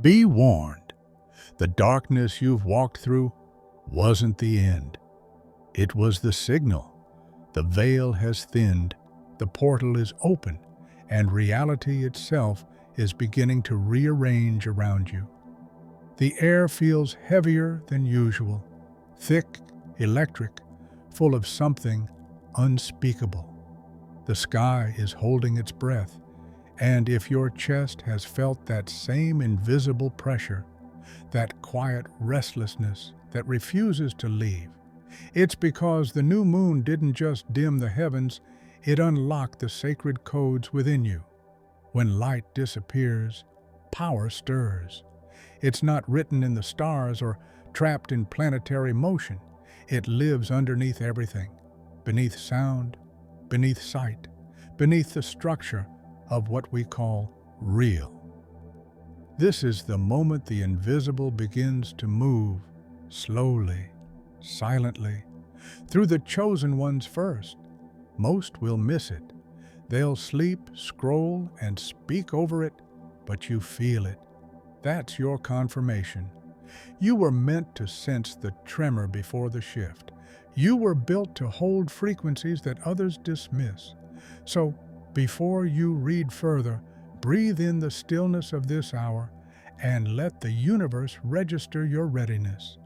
Be warned, the darkness you've walked through wasn't the end. It was the signal. The veil has thinned, the portal is open, and reality itself is beginning to rearrange around you. The air feels heavier than usual, thick, electric, full of something unspeakable. The sky is holding its breath, and if your chest has felt that same invisible pressure, that quiet restlessness that refuses to leave, it's because the new moon didn't just dim the heavens, it unlocked the sacred codes within you. When light disappears, power stirs. It's not written in the stars or trapped in planetary motion. It lives underneath everything, beneath sound, beneath sight, beneath the structure of what we call real. This is the moment the invisible begins to move, slowly, silently, through the chosen ones first. Most will miss it. They'll sleep, scroll, and speak over it, but you feel it. That's your confirmation. You were meant to sense the tremor before the shift. You were built to hold frequencies that others dismiss. So, before you read further, breathe in the stillness of this hour and let the universe register your readiness.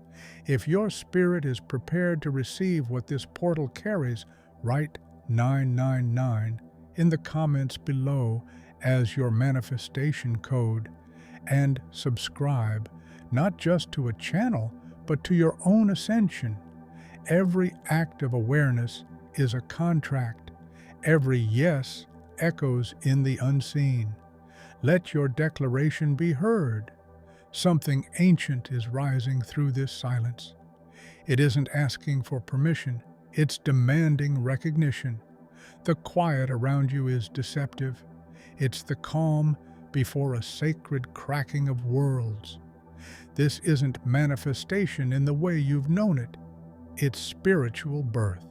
If your spirit is prepared to receive what this portal carries, write 999 in the comments below as your manifestation code, and subscribe not just to a channel, but to your own ascension. Every act of awareness is a contract. Every yes echoes in the unseen. Let your declaration be heard. Something ancient is rising through this silence. It isn't asking for permission, it's demanding recognition. The quiet around you is deceptive. It's the calm before a sacred cracking of worlds. This isn't manifestation in the way you've known it. It's spiritual birth.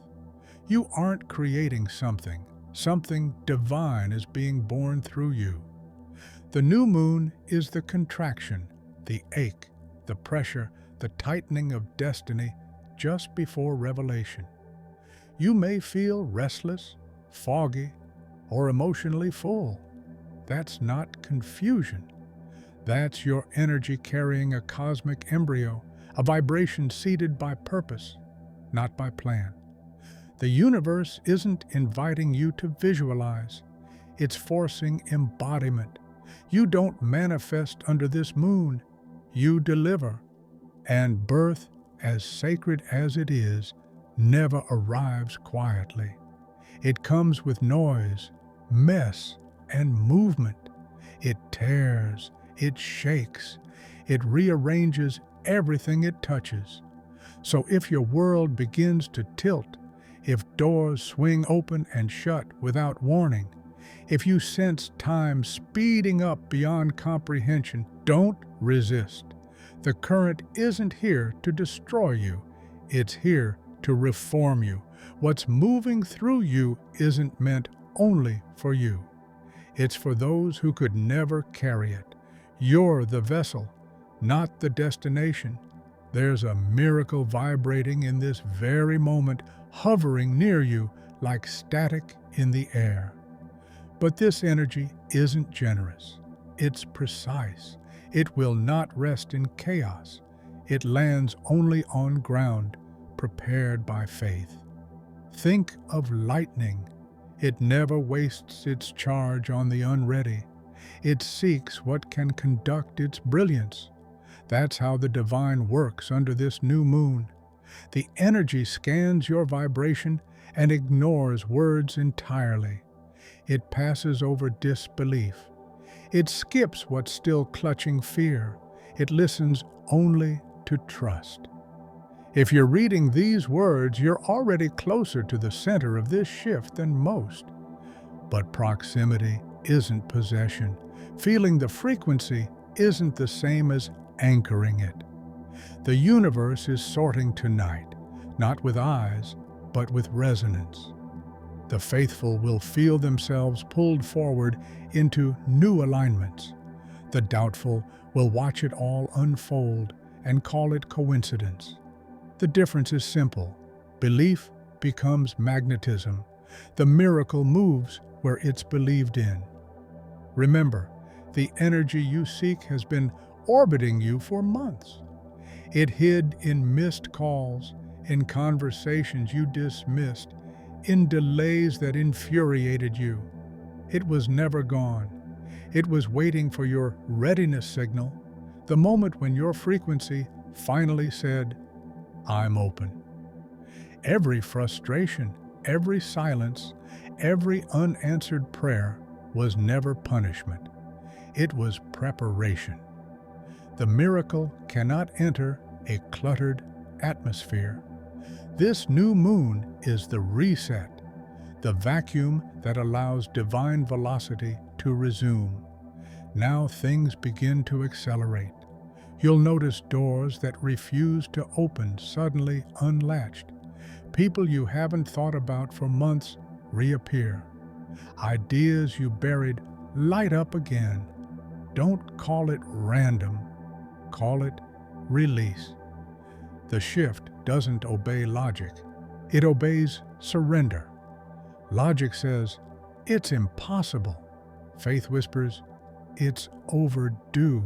You aren't creating something. Something divine is being born through you. The new moon is the contraction, the ache, the pressure, the tightening of destiny just before revelation. You may feel restless, foggy, or emotionally full. That's not confusion. That's your energy carrying a cosmic embryo, a vibration seeded by purpose, not by plan. The universe isn't inviting you to visualize. It's forcing embodiment. You don't manifest under this moon. You deliver. And birth, as sacred as it is, never arrives quietly. It comes with noise, mess, and movement. It tears, it shakes, it rearranges everything it touches. So if your world begins to tilt, if doors swing open and shut without warning, if you sense time speeding up beyond comprehension, don't resist. The current isn't here to destroy you. It's here to reform you. What's moving through you isn't meant only for you. It's for those who could never carry it. You're the vessel, not the destination. There's a miracle vibrating in this very moment, hovering near you like static in the air. But this energy isn't generous. It's precise. It will not rest in chaos. It lands only on ground prepared by faith. Think of lightning. It never wastes its charge on the unready. It seeks what can conduct its brilliance. That's how the divine works under this new moon. The energy scans your vibration and ignores words entirely. It passes over disbelief. It skips what's still clutching fear. It listens only to trust. If you're reading these words, you're already closer to the center of this shift than most. But proximity isn't possession. Feeling the frequency isn't the same as anchoring it. The universe is sorting tonight, not with eyes, but with resonance. The faithful will feel themselves pulled forward into new alignments. The doubtful will watch it all unfold and call it coincidence. The difference is simple. Belief becomes magnetism. The miracle moves where it's believed in. Remember, the energy you seek has been orbiting you for months. It hid in missed calls, in conversations you dismissed, in delays that infuriated you. It was never gone. It was waiting for your readiness signal, the moment when your frequency finally said, "I'm open." Every frustration, every silence, every unanswered prayer was never punishment. It was preparation. The miracle cannot enter a cluttered atmosphere. This new moon is the reset, the vacuum that allows divine velocity to resume. Now things begin to accelerate. You'll notice doors that refuse to open suddenly unlatched. People you haven't thought about for months reappear. Ideas you buried light up again. Don't call it random, call it release. The shift doesn't obey logic, it obeys surrender. Logic says, "It's impossible." Faith whispers, "It's overdue."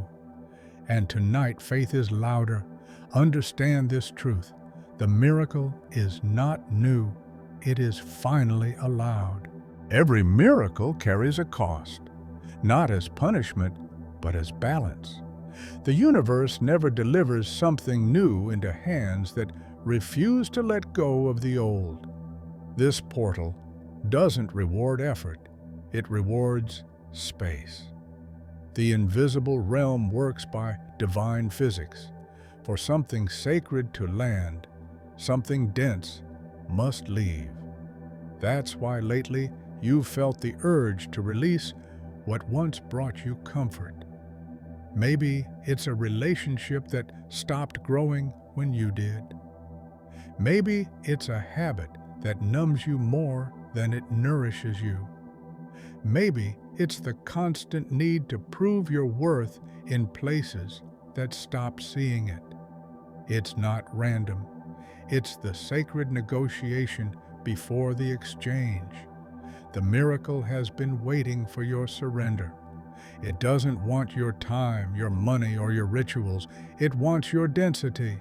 And tonight faith is louder. Understand this truth. The miracle is not new, it is finally allowed. Every miracle carries a cost, not as punishment, but as balance. The universe never delivers something new into hands that refuse to let go of the old. This portal doesn't reward effort, it rewards space. The invisible realm works by divine physics. For something sacred to land, something dense must leave. That's why lately you've felt the urge to release what once brought you comfort. Maybe it's a relationship that stopped growing when you did. Maybe it's a habit that numbs you more than it nourishes you. Maybe it's the constant need to prove your worth in places that stop seeing it. It's not random. It's the sacred negotiation before the exchange. The miracle has been waiting for your surrender. It doesn't want your time, your money, or your rituals. It wants your density.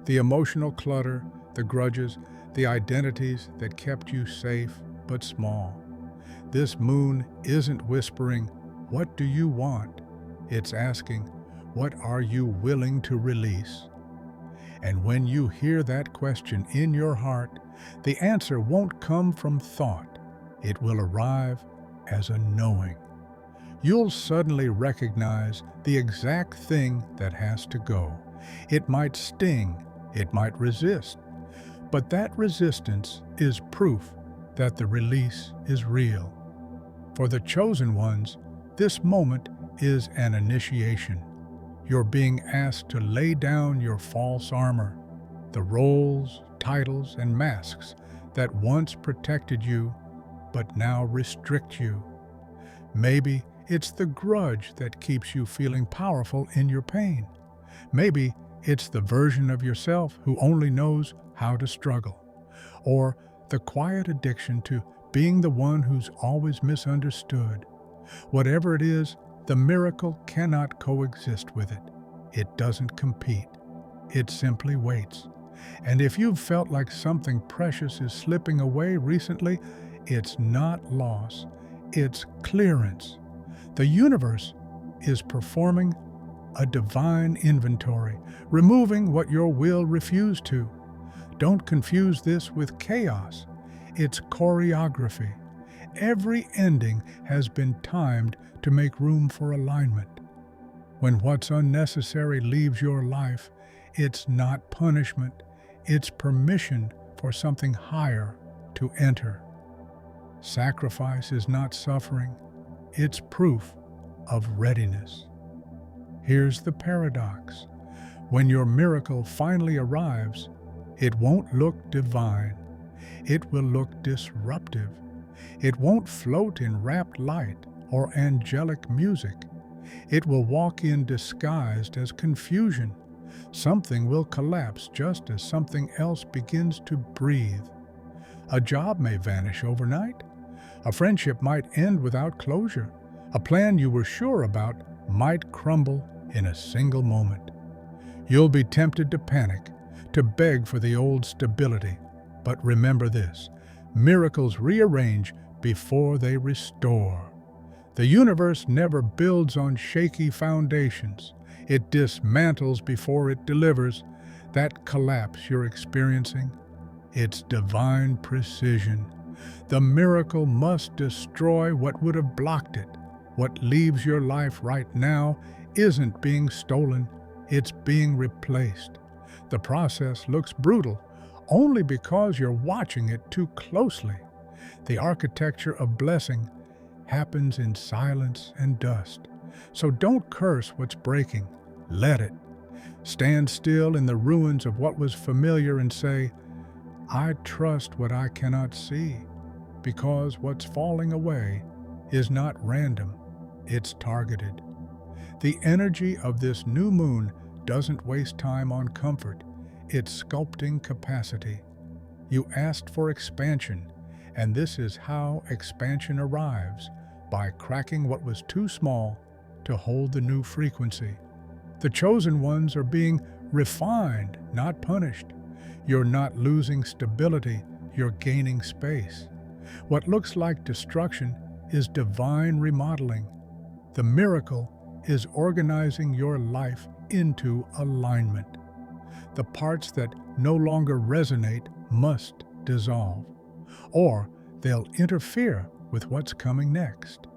The emotional clutter, the grudges, the identities that kept you safe but small. This moon isn't whispering, "What do you want?" It's asking, "What are you willing to release?" And when you hear that question in your heart, the answer won't come from thought. It will arrive as a knowing. You'll suddenly recognize the exact thing that has to go. It might sting, it might resist, but that resistance is proof that the release is real. For the chosen ones, this moment is an initiation. You're being asked to lay down your false armor, the roles, titles, and masks that once protected you but now restrict you. Maybe it's the grudge that keeps you feeling powerful in your pain. Maybe it's the version of yourself who only knows how to struggle. Or the quiet addiction to being the one who's always misunderstood. Whatever it is, the miracle cannot coexist with it. It doesn't compete. It simply waits. And if you've felt like something precious is slipping away recently, it's not loss, it's clearance. The universe is performing a divine inventory, removing what your will refused to. Don't confuse this with chaos. It's choreography. Every ending has been timed to make room for alignment. When what's unnecessary leaves your life, it's not punishment, it's permission for something higher to enter. Sacrifice is not suffering, it's proof of readiness. Here's the paradox. When your miracle finally arrives, it won't look divine. It will look disruptive. It won't float in rapt light or angelic music. It will walk in disguised as confusion. Something will collapse just as something else begins to breathe. A job may vanish overnight. A friendship might end without closure. A plan you were sure about might crumble in a single moment. You'll be tempted to panic, to beg for the old stability. But remember this: miracles rearrange before they restore. The universe never builds on shaky foundations. It dismantles before it delivers. That collapse you're experiencing, it's divine precision. The miracle must destroy what would have blocked it. What leaves your life right now isn't being stolen, it's being replaced. The process looks brutal only because you're watching it too closely. The architecture of blessing happens in silence and dust. So don't curse what's breaking. Let it. Stand still in the ruins of what was familiar and say, I trust what I cannot see, because what's falling away is not random, it's targeted. The energy of this new moon doesn't waste time on comfort, it's sculpting capacity. You asked for expansion, and this is how expansion arrives, by cracking what was too small to hold the new frequency. The chosen ones are being refined, not punished. You're not losing stability, you're gaining space. What looks like destruction is divine remodeling. The miracle is organizing your life into alignment. The parts that no longer resonate must dissolve, or they'll interfere with what's coming next.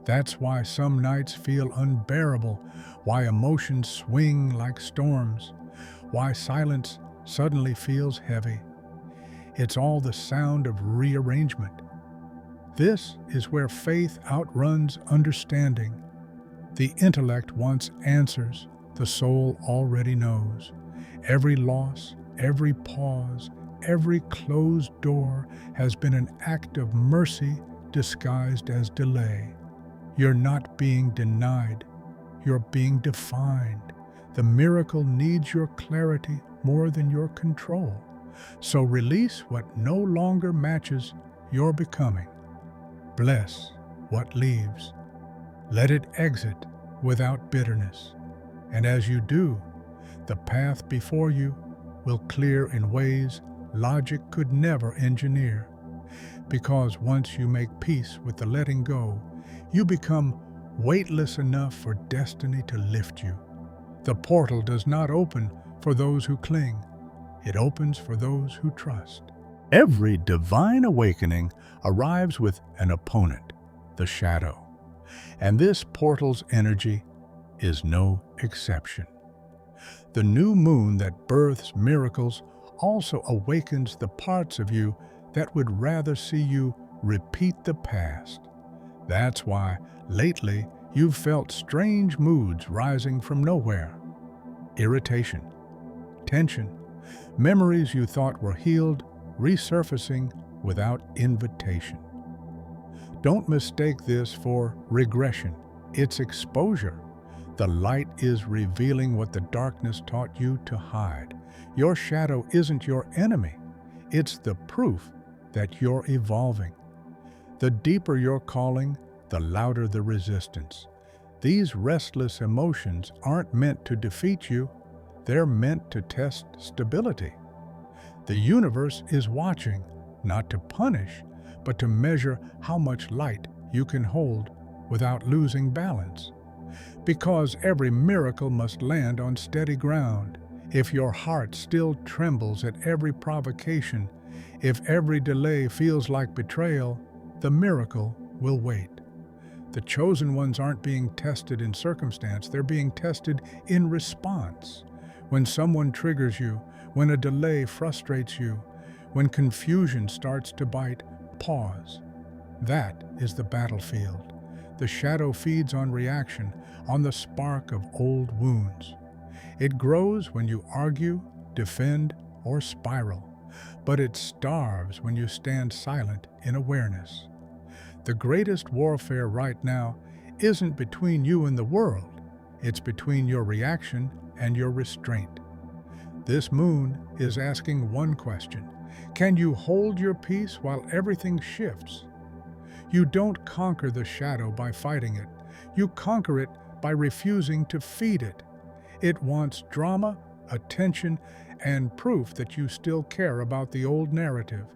That's why some nights feel unbearable, why emotions swing like storms, why silence suddenly feels heavy. It's all the sound of rearrangement. This is where faith outruns understanding. The intellect wants answers, the soul already knows. Every loss, every pause, every closed door has been an act of mercy disguised as delay. You're not being denied, you're being defined. The miracle needs your clarity more than your control. So release what no longer matches your becoming. Bless what leaves. Let it exit without bitterness. And as you do, the path before you will clear in ways logic could never engineer. Because once you make peace with the letting go, you become weightless enough for destiny to lift you. The portal does not open for those who cling. It opens for those who trust. Every divine awakening arrives with an opponent, the shadow. And this portal's energy is no exception. The new moon that births miracles also awakens the parts of you that would rather see you repeat the past. That's why, lately, you've felt strange moods rising from nowhere. Irritation, tension, memories you thought were healed resurfacing without invitation. Don't mistake this for regression. It's exposure. The light is revealing what the darkness taught you to hide. Your shadow isn't your enemy. It's the proof that you're evolving. The deeper your calling, the louder the resistance. These restless emotions aren't meant to defeat you, they're meant to test stability. The universe is watching, not to punish, but to measure how much light you can hold without losing balance. Because every miracle must land on steady ground. If your heart still trembles at every provocation, if every delay feels like betrayal, the miracle will wait. The chosen ones aren't being tested in circumstance, they're being tested in response. When someone triggers you, when a delay frustrates you, when confusion starts to bite, pause. That is the battlefield. The shadow feeds on reaction, on the spark of old wounds. It grows when you argue, defend, or spiral, but it starves when you stand silent in awareness. The greatest warfare right now isn't between you and the world. It's between your reaction and your restraint. This moon is asking one question. Can you hold your peace while everything shifts? You don't conquer the shadow by fighting it. You conquer it by refusing to feed it. It wants drama, attention, and proof that you still care about the old narrative.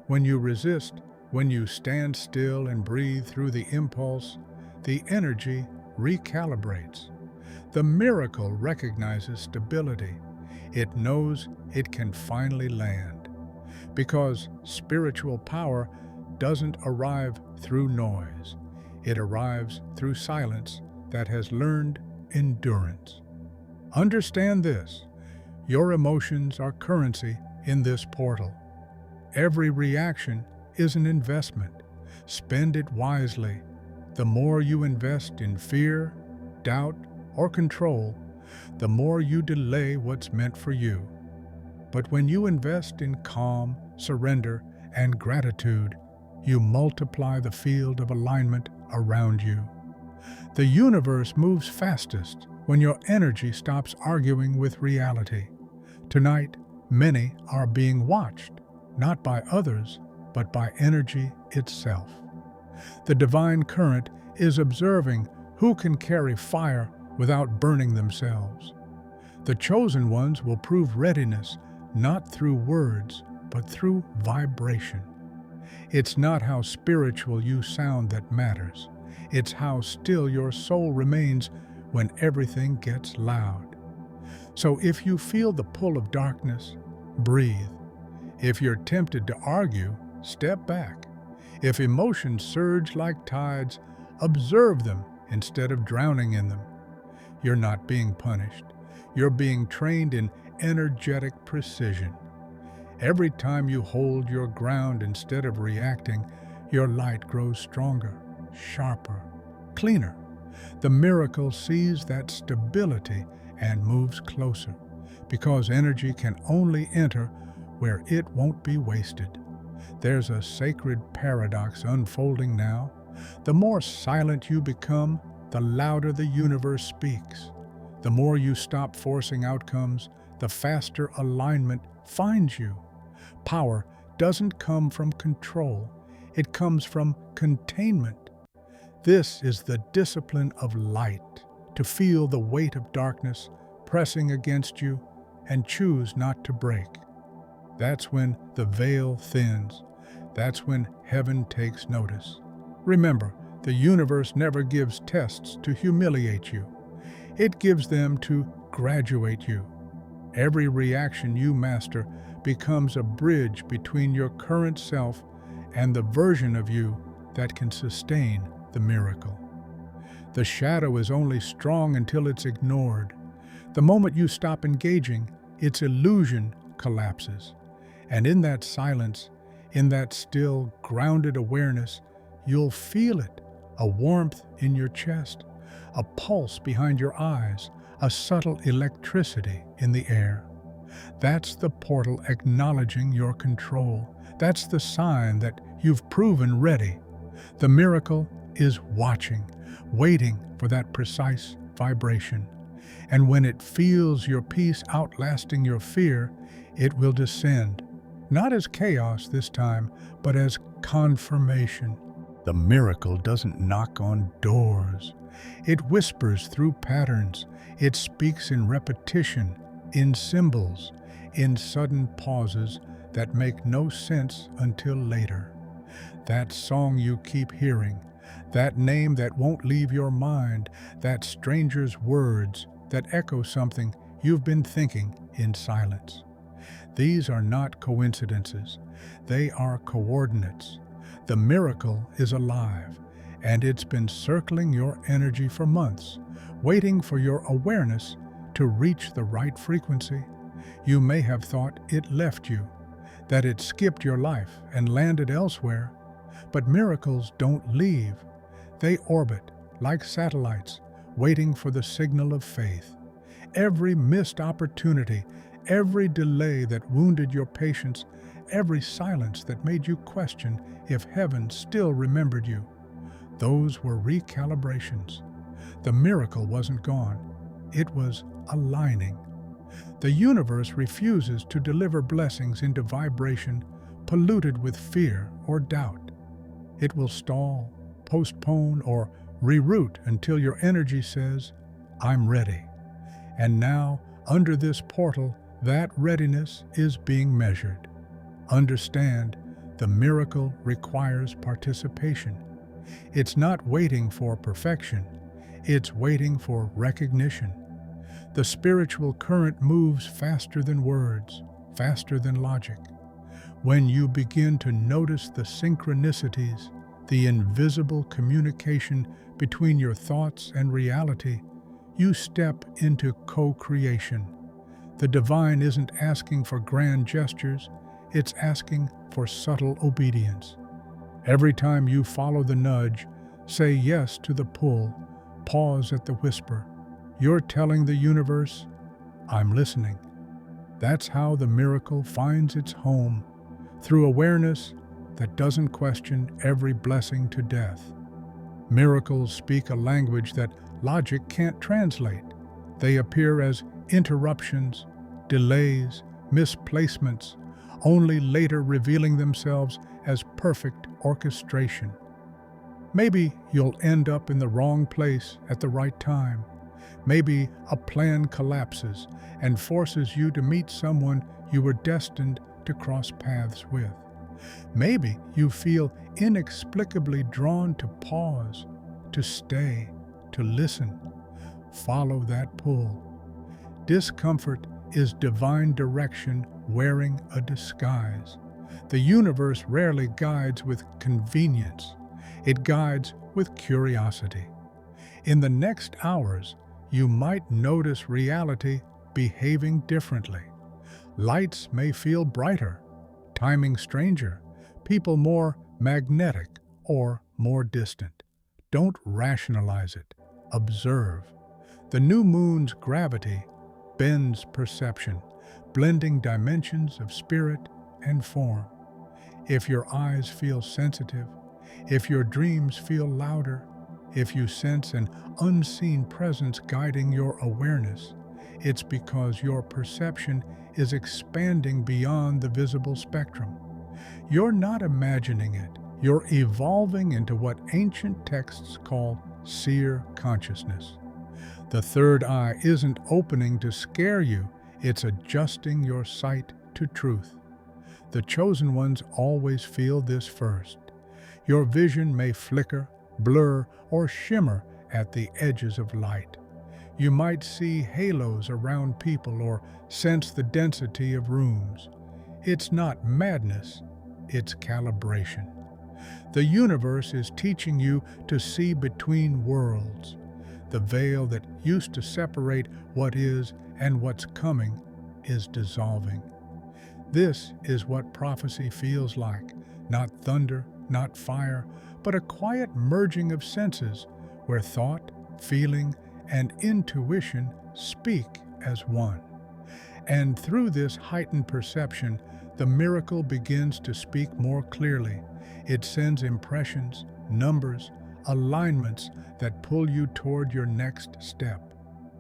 When you resist, when you stand still and breathe through the impulse, the energy recalibrates. The miracle recognizes stability. It knows it can finally land. Because spiritual power doesn't arrive through noise. It arrives through silence that has learned endurance. Understand this. Your emotions are currency in this portal. Every reaction is an investment. Spend it wisely. The more you invest in fear, doubt, or control, the more you delay what's meant for you. But when you invest in calm, surrender, and gratitude, you multiply the field of alignment around you. The universe moves fastest when your energy stops arguing with reality. Tonight, many are being watched, not by others, but by energy itself. The divine current is observing who can carry fire without burning themselves. The chosen ones will prove readiness not through words, but through vibration. It's not how spiritual you sound that matters. It's how still your soul remains when everything gets loud. So if you feel the pull of darkness, breathe. If you're tempted to argue, step back. If emotions surge like tides, observe them instead of drowning in them. You're not being punished. You're being trained in energetic precision. Every time you hold your ground instead of reacting, your light grows stronger, sharper, cleaner. The miracle sees that stability and moves closer, because energy can only enter where it won't be wasted. There's a sacred paradox unfolding now. The more silent you become, the louder the universe speaks. The more you stop forcing outcomes, the faster alignment finds you. Power doesn't come from control, it comes from containment. This is the discipline of light, to feel the weight of darkness pressing against you and choose not to break. That's when the veil thins. That's when heaven takes notice. Remember, the universe never gives tests to humiliate you. It gives them to graduate you. Every reaction you master becomes a bridge between your current self and the version of you that can sustain the miracle. The shadow is only strong until it's ignored. The moment you stop engaging, its illusion collapses. And in that silence, in that still, grounded awareness, you'll feel it, a warmth in your chest, a pulse behind your eyes, a subtle electricity in the air. That's the portal acknowledging your control. That's the sign that you've proven ready. The miracle is watching, waiting for that precise vibration. And when it feels your peace outlasting your fear, it will descend, not as chaos this time, but as confirmation. The miracle doesn't knock on doors. It whispers through patterns. It speaks in repetition, in symbols, in sudden pauses that make no sense until later. That song you keep hearing, that name that won't leave your mind, that stranger's words that echo something you've been thinking in silence. These are not coincidences. They are coordinates. The miracle is alive, and it's been circling your energy for months, waiting for your awareness to reach the right frequency. You may have thought it left you, that it skipped your life and landed elsewhere, but miracles don't leave. They orbit like satellites, waiting for the signal of faith. Every missed opportunity, every delay that wounded your patience, every silence that made you question if heaven still remembered you, Those were recalibrations. The miracle wasn't gone. It was aligning. The universe refuses to deliver blessings into vibration polluted with fear or doubt. It will stall, postpone, or reroute until your energy says, "I'm ready." And now, under this portal, that readiness is being measured. Understand, the miracle requires participation. It's not waiting for perfection, it's waiting for recognition. The spiritual current moves faster than words, faster than logic. When you begin to notice the synchronicities, the invisible communication between your thoughts and reality, you step into co-creation. The divine isn't asking for grand gestures, it's asking for subtle obedience. Every time you follow the nudge, say yes to the pull, pause at the whisper, you're telling the universe, "I'm listening." That's how the miracle finds its home, through awareness that doesn't question every blessing to death. Miracles speak a language that logic can't translate. They appear as interruptions, delays, misplacements, only later revealing themselves as perfect orchestration. Maybe you'll end up in the wrong place at the right time. Maybe a plan collapses and forces you to meet someone you were destined to cross paths with. Maybe you feel inexplicably drawn to pause, to stay, to listen. Follow that pull. Discomfort is divine direction wearing a disguise. The universe rarely guides with convenience. It guides with curiosity. In the next hours, you might notice reality behaving differently. Lights may feel brighter, timing stranger, people more magnetic or more distant. Don't rationalize it. Observe. The new moon's gravity bends perception, blending dimensions of spirit and form. If your eyes feel sensitive, if your dreams feel louder, if you sense an unseen presence guiding your awareness, it's because your perception is expanding beyond the visible spectrum. You're not imagining it, you're evolving into what ancient texts call seer consciousness. The third eye isn't opening to scare you, it's adjusting your sight to truth. The chosen ones always feel this first. Your vision may flicker, blur, or shimmer at the edges of light. You might see halos around people or sense the density of rooms. It's not madness, it's calibration. The universe is teaching you to see between worlds. The veil that used to separate what is and what's coming is dissolving. This is what prophecy feels like, not thunder, not fire, but a quiet merging of senses where thought, feeling, and intuition speak as one. And through this heightened perception, the miracle begins to speak more clearly. It sends impressions, numbers, alignments that pull you toward your next step.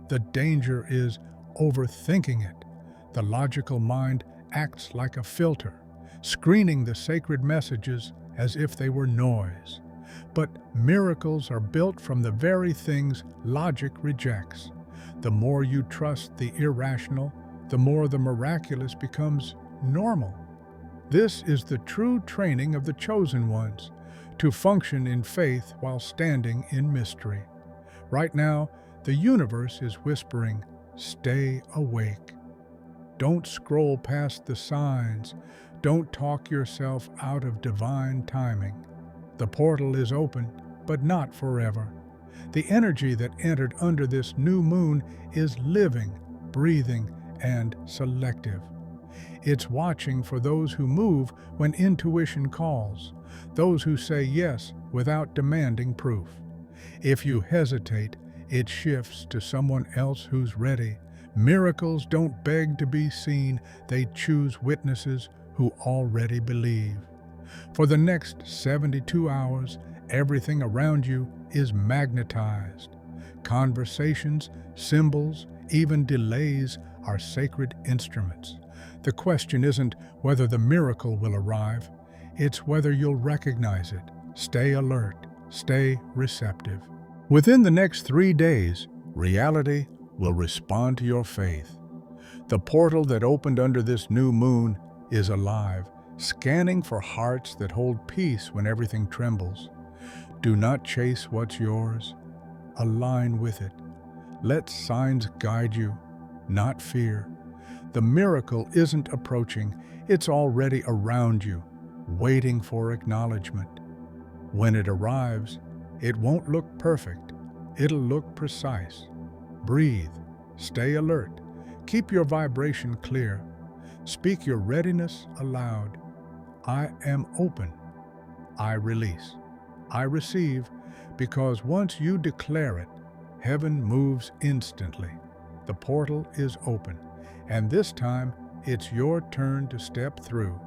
The danger is overthinking it. The logical mind acts like a filter, screening the sacred messages as if they were noise. But miracles are built from the very things logic rejects. The more you trust the irrational, the more the miraculous becomes normal. This is the true training of the chosen ones, to function in faith while standing in mystery. Right now, the universe is whispering, "Stay awake." Don't scroll past the signs. Don't talk yourself out of divine timing. The portal is open, but not forever. The energy that entered under this new moon is living, breathing, and selective. It's watching for those who move when intuition calls, those who say yes without demanding proof. If you hesitate, it shifts to someone else who's ready. Miracles don't beg to be seen, they choose witnesses who already believe. For the next 72 hours, Everything around you is magnetized. Conversations, symbols, even delays are sacred instruments. The question isn't whether the miracle will arrive, it's whether you'll recognize it. Stay alert, stay receptive. Within the next 3 days, reality will respond to your faith. The portal that opened under this new moon is alive, scanning for hearts that hold peace when everything trembles. Do not chase what's yours. Align with it. Let signs guide you, not fear. The miracle isn't approaching, it's already around you, waiting for acknowledgement. When it arrives, it won't look perfect. It'll look precise. Breathe. Stay alert. Keep your vibration clear. Speak your readiness aloud. I am open. I release. I receive, because once you declare it, heaven moves instantly. The portal is open, and this time it's your turn to step through.